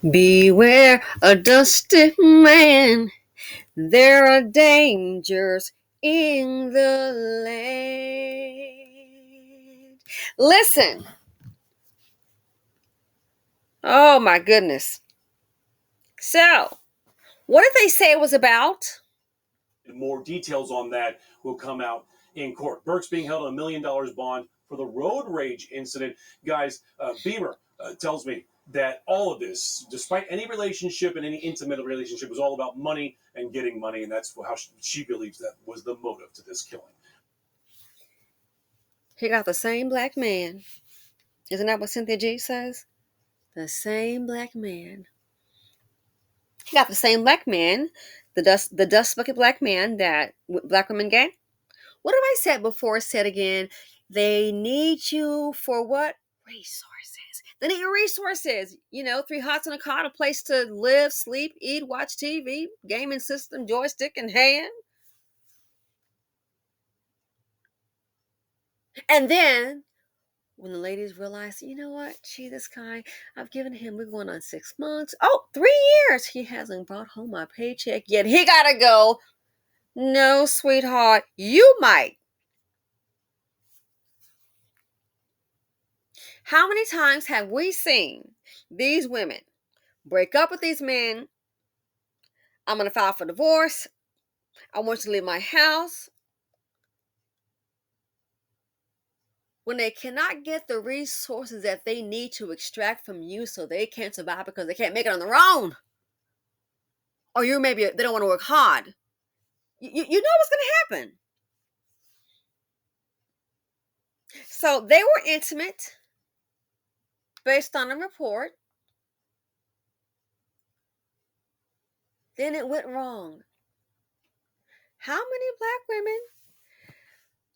Beware a dusty man. There are dangers in the land. Listen. Oh my goodness. So, what did they say it was about? More details on that will come out in court. Burke's being held on $1 million bond for the road rage incident. Guys, Beamer tells me that all of this, despite any relationship and any intimate relationship, was all about money and getting money, and that's how she believes that was the motive to this killing. He got the same black man. Isn't that what Cynthia G says? The same black man. He got the same black man, the dust bucket black man that black women get. What have I said before? Said again. They need you for what? Resources. They need your resources. You know, 3 hots in a cot, a place to live, sleep, eat, watch TV, gaming system, joystick in hand. And then when the ladies realize, you know what, gee, this guy, I've given him, we're going on 6 months. Oh, 3 years. He hasn't brought home my paycheck yet. He gotta go. No, sweetheart, you might. How many times have we seen these women break up with these men? I'm going to file for divorce. I want you to leave my house. When they cannot get the resources that they need to extract from you so they can't survive because they can't make it on their own. Or you maybe they don't want to work hard. You know what's going to happen. So they were intimate based on a report. Then it went wrong. How many black women?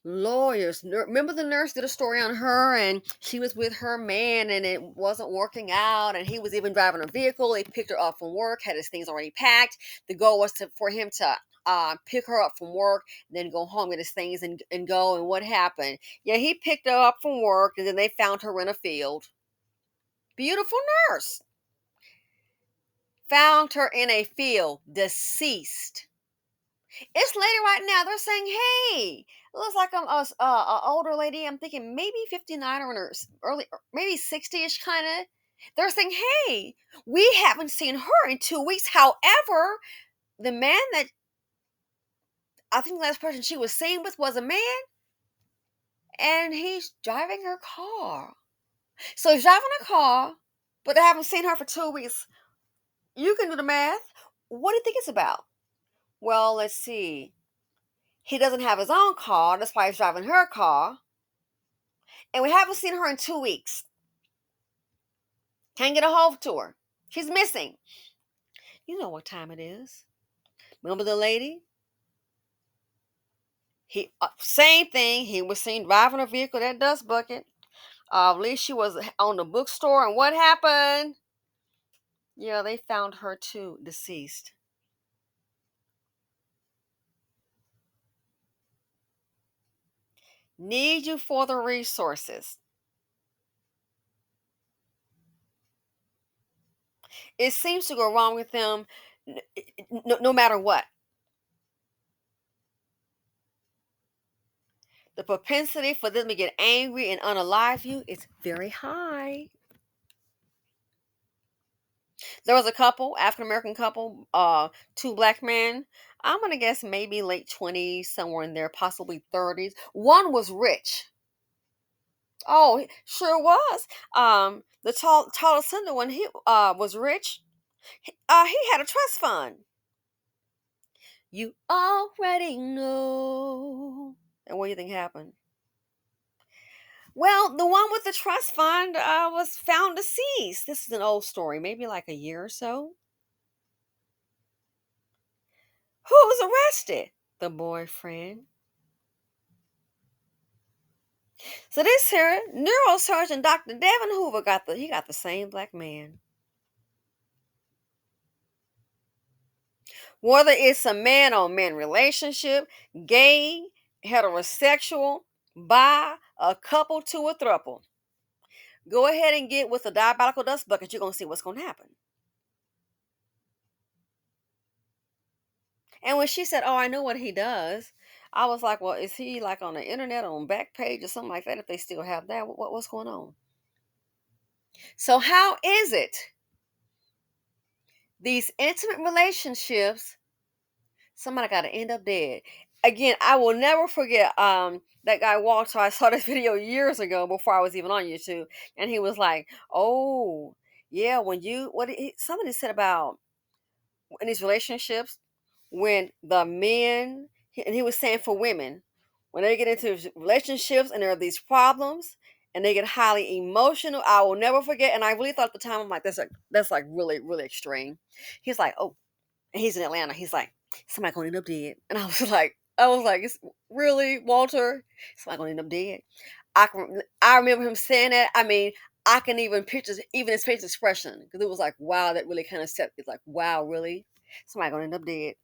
Lawyers. Remember the nurse did a story on her and she was with her man and it wasn't working out and he was even driving a vehicle. He picked her up from work, had his things already packed. The goal was for him to pick her up from work, then go home, get his things and go. And what happened? Yeah, he picked her up from work and then they found her in a field. Beautiful nurse. Found her in a field, deceased. It's later right now. They're saying, "Hey, it looks like I'm a older lady. I'm thinking maybe 59 or in her early, maybe 60ish kind of." They're saying, "Hey, we haven't seen her in 2 weeks." However, the man that I think the last person she was seen with was a man, and he's driving her car. So he's driving a car, but they haven't seen her for 2 weeks. You can do the math. What do you think it's about? Well, let's see. He doesn't have his own car. That's why he's driving her car. And we haven't seen her in 2 weeks. Can't get a hold to her. She's missing. You know what time it is. Remember the lady? He same thing. He was seen driving a vehicle, that dust bucket. At least she was on the bookstore. And what happened? Yeah, they found her too, deceased. Need you for the resources. It seems to go wrong with them no matter what. The propensity for them to get angry and unalive you is very high. There was a couple, African American couple, two black men. I'm gonna guess maybe late 20s, somewhere in there, possibly 30s. One was rich. Oh, he sure was. The tallest slender one, he was rich. He had a trust fund. You already know. And what do you think happened? Well, the one with the trust fund was found deceased. This is an old story, maybe like a year or so. Who was arrested? The boyfriend. So this here neurosurgeon Dr. Devon Hoover got the same black man. Whether it's a man on man relationship, gay, heterosexual, bi, a couple to a throuple. Go ahead and get with a diabolical dust bucket. You're gonna see what's gonna happen. And when she said, "Oh, I know what he does," I was like, "Well, is he like on the internet on Backpage or something like that? If they still have that, what's going on?" So how is it these intimate relationships? Somebody got to end up dead. Again, I will never forget. That guy Walter. I saw this video years ago before I was even on YouTube, and he was like, "Oh, yeah, when you somebody said about in these relationships when the men and he was saying for women when they get into relationships and there are these problems and they get highly emotional. I will never forget, and I really thought at the time, I'm like, that's like really really extreme. He's like, oh, and he's in Atlanta. He's like, somebody gonna end up dead, and I was like, it's really Walter. Somebody gonna end up dead. I remember him saying that. I mean, I can even picture even his face expression because it was like, wow, that really kind of set. It's like, wow, really, somebody gonna end up dead.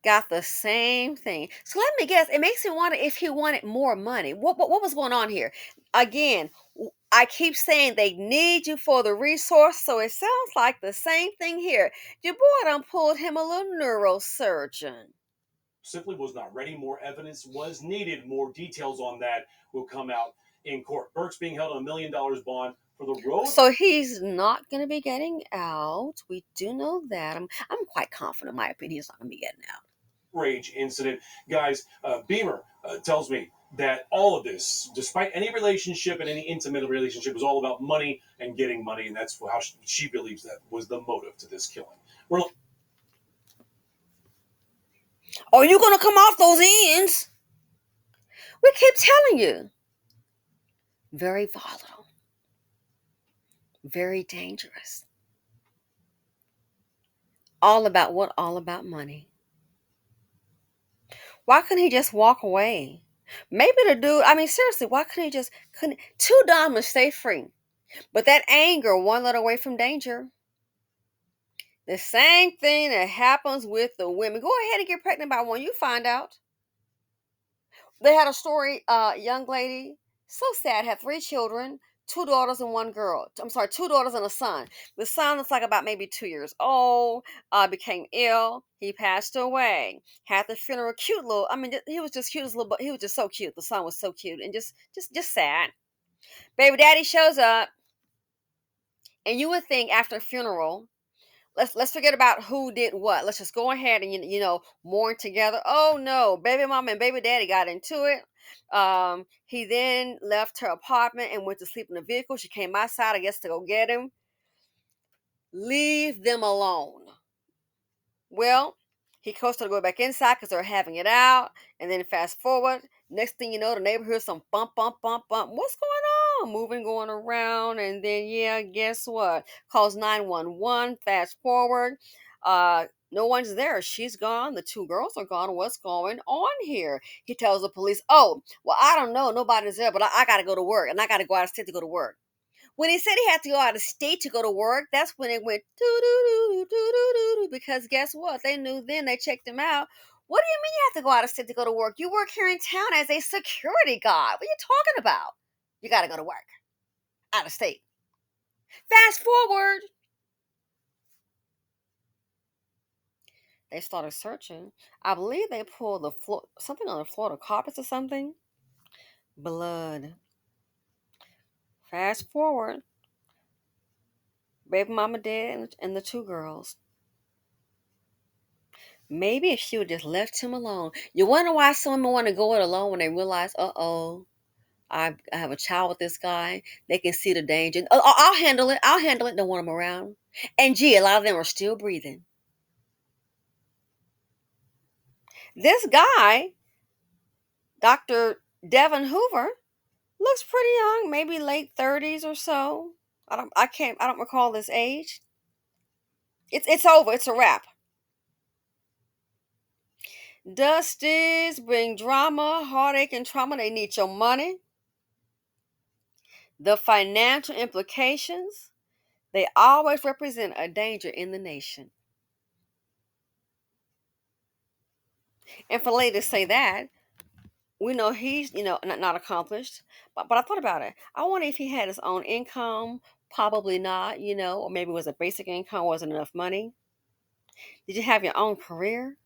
Got the same thing. So let me guess. It makes me wonder if he wanted more money. What was going on here? Again, I keep saying they need you for the resource, so it sounds like the same thing here. Your boy done pulled him a little neurosurgeon. Simply was not ready. More evidence was needed. More details on that will come out in court. Burke's being held on $1 million bond for the road So he's not going to be getting out. We do know that. I'm quite confident, in my opinion, he's not going to be getting out. rage incident. Guys, Beamer tells me that all of this, despite any relationship and any intimate relationship, was all about money and getting money, and that's how she believes that was the motive to this killing. We're Are you going to come off those ends? We keep telling you. Very volatile. Very dangerous. All about what? All about money. Why couldn't he just walk away? Maybe the dude, I mean, seriously, why couldn't he just, couldn't, two diamonds stay free. But that anger one let away from danger. The same thing that happens with the women. Go ahead and get pregnant by one. You find out. They had a story, young lady, so sad, had three children, two daughters and one girl. I'm sorry, two daughters and a son. The son was like about maybe 2 years old, became ill. He passed away. Had the funeral, cute little, I mean, he was just cute as a little, but he was just so cute. The son was so cute and just sad. Baby daddy shows up, and you would think after a funeral, let's forget about who did what. Let's just go ahead and mourn together. Oh no, baby mama and baby daddy got into it. He then left her apartment and went to sleep in the vehicle. She came outside, I guess, to go get him. Leave them alone. Well, he coached her to go back inside because they're having it out. And then fast forward, next thing you know, the neighbor hears some bump, bump, bump, bump. What's going on? Moving, going around. And then, yeah, guess what? Calls 911. Fast forward. No one's there. She's gone. The two girls are gone. What's going on here? He tells the police, oh, well, I don't know. Nobody's there, but I got to go to work. And I got to go out of state to go to work. When he said he had to go out of state to go to work, that's when it went doo doo doo doo doo doo doo. Because guess what? They knew then. They checked him out. What do you mean you have to go out of state to go to work? You work here in town as a security guard. What are you talking about? You got to go to work out of state. Fast forward, they started searching. I believe they pulled the floor, something on the floor, the carpets or something. Blood. Fast forward, baby mama dead and the two girls. Maybe if she would just left him alone. You wonder why some women want to go it alone when they realize, I have a child with this guy. They can see the danger. Oh, I'll handle it. I'll handle it. Don't want them around. And gee, a lot of them are still breathing. This guy, Dr. Devon Hoover, looks pretty young, maybe late 30s or so. I don't recall his age. It's over. It's a wrap. Dusties bring drama, heartache, and trauma. They need your money. The financial implications, they always represent a danger in the nation. And for ladies to say that, we know he's, not accomplished. But I thought about it. I wonder if he had his own income, Probably not, or maybe it was a basic income, wasn't enough money. Did you have your own career?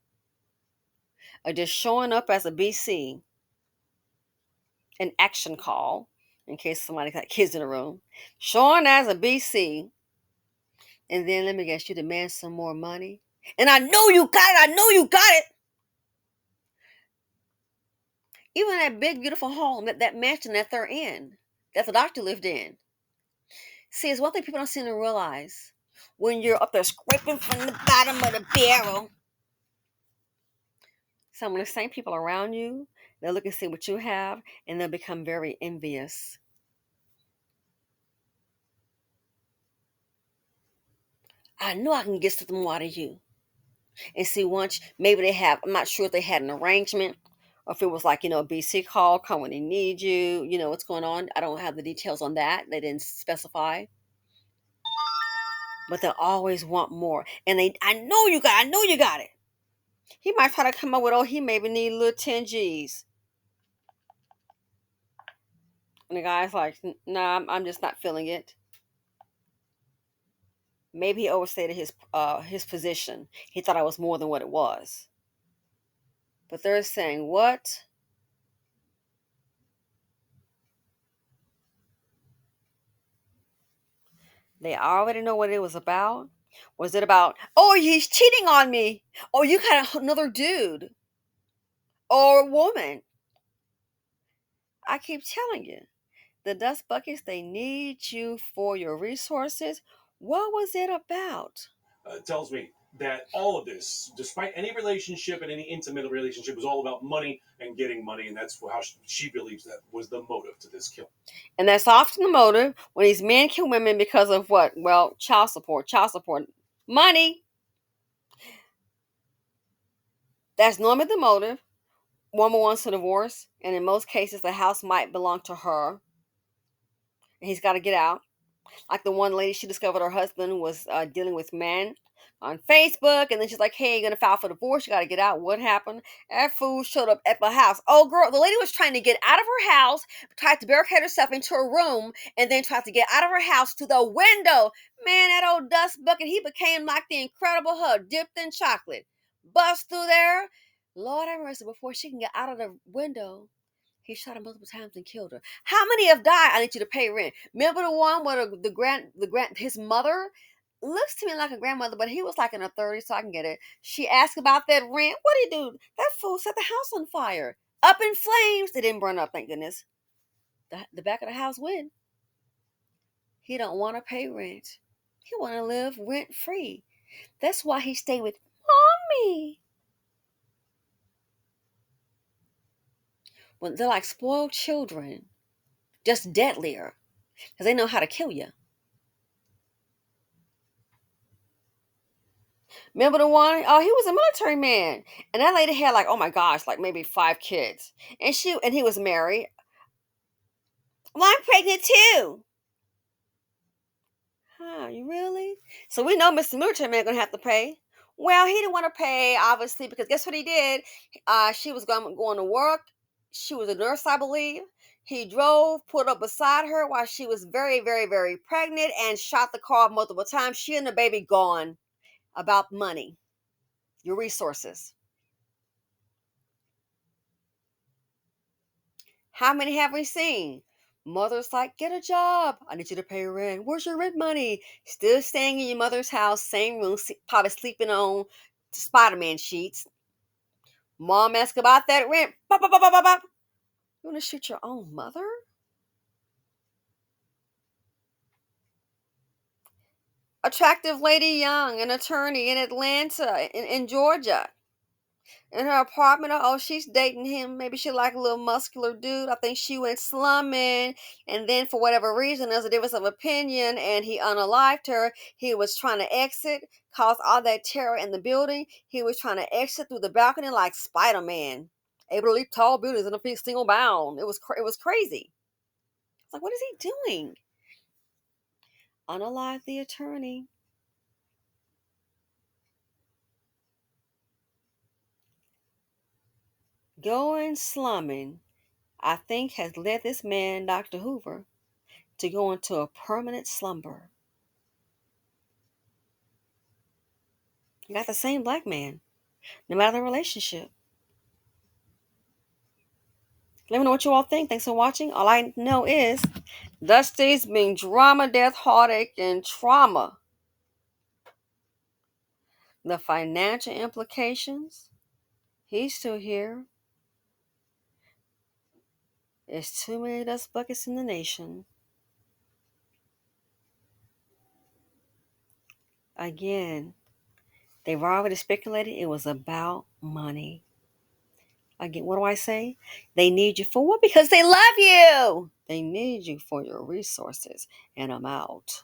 Or just showing up as a BC, an action call, in case somebody got kids in the room, showing as a BC, and then let me guess, you demand some more money? And I know you got it, I know you got it. Even that big, beautiful home, that mansion that they're in, that the doctor lived in. See, it's one thing people don't seem to realize. When you're up there scraping from the bottom of the barrel, some of the same people around you, they'll look and see what you have, and they'll become very envious. I know I can get something more out of you. And see, once maybe they have, I'm not sure if they had an arrangement or if it was like, a BC call, come when they need you, what's going on. I don't have the details on that. They didn't specify. But they'll always want more. And I know you got it. He might try to come up with, oh, he maybe need a little 10 G's. And the guy's like, nah, I'm just not feeling it. Maybe he overstated his position. He thought I was more than what it was. But they're saying, what? They already know what it was about. Was it about, oh, he's cheating on me? Or you got another dude or woman? I keep telling you, the dust buckets, they need you for your resources. What was it about? Tells me that all of this, despite any relationship and any intimate relationship, was all about money and getting money, and that's how she believes that was the motive to this kill. And that's often the motive when these men kill women because of what? Well, child support, money. That's normally the motive. Woman wants a divorce, and in most cases, the house might belong to her, and he's got to get out. Like the one lady, she discovered her husband was dealing with men on Facebook, and then she's like, "Hey, you're gonna file for divorce. You got to get out." What happened? That fool showed up at the house. Oh, girl, the lady was trying to get out of her house, tried to barricade herself into a room, and then tried to get out of her house to the window. Man, that old dust bucket, he became like the Incredible Hulk, dipped in chocolate. Bust through there. Lord have mercy, before she can get out of the window, he shot her multiple times and killed her. How many have died? I need you to pay rent. Remember the one where his mother looks to me like a grandmother, but he was like in her 30s, so I can get it. She asked about that rent. What did he do? That fool set the house on fire. Up in flames. It didn't burn up, thank goodness. The back of the house went. He don't want to pay rent. He want to live rent free. That's why he stayed with mommy. When they're like spoiled children, just deadlier, because they know how to kill you. Remember the one? Oh, he was a military man, and that lady had like, oh my gosh, like maybe 5 kids, and he was married. Well, I'm pregnant too. Huh? You really? So we know Mr. Military Man gonna have to pay. Well, he didn't want to pay, obviously, because guess what he did? She was going to work. She was a nurse, I believe. He drove, pulled up beside her while she was very, very, very pregnant, and shot the car multiple times. She and the baby gone. About money, your resources. How many have we seen? Mother's like, get a job. I need you to pay rent. Where's your rent money? Still staying in your mother's house, same room, probably sleeping on Spider-Man sheets. Mom asks about that rent. Bop, bop, bop, bop, bop. You want to shoot your own mother? Attractive lady, young, an attorney in Atlanta, in Georgia. In her apartment. Oh, she's dating him. Maybe she like a little muscular dude. I think she went slumming, and then for whatever reason, there's a difference of opinion, and he unalived her. He was trying to exit, caused all that terror in the building. He was trying to exit through the balcony like Spider-Man, able to leap tall buildings in a single bound. It was crazy. It's like, what is he doing? Unalive the attorney. Going slumming, I think, has led this man, Dr. Hoover, to go into a permanent slumber. You got the same black man, no matter the relationship. Let me know what you all think. Thanks for watching. All I know is Dusty's being drama, death, heartache, and trauma. The financial implications, he's still here. There's too many dust buckets in the nation. Again, they've already speculated it was about money. Again, what do I say? They need you for what? Because they love you. They need you for your resources. And I'm out.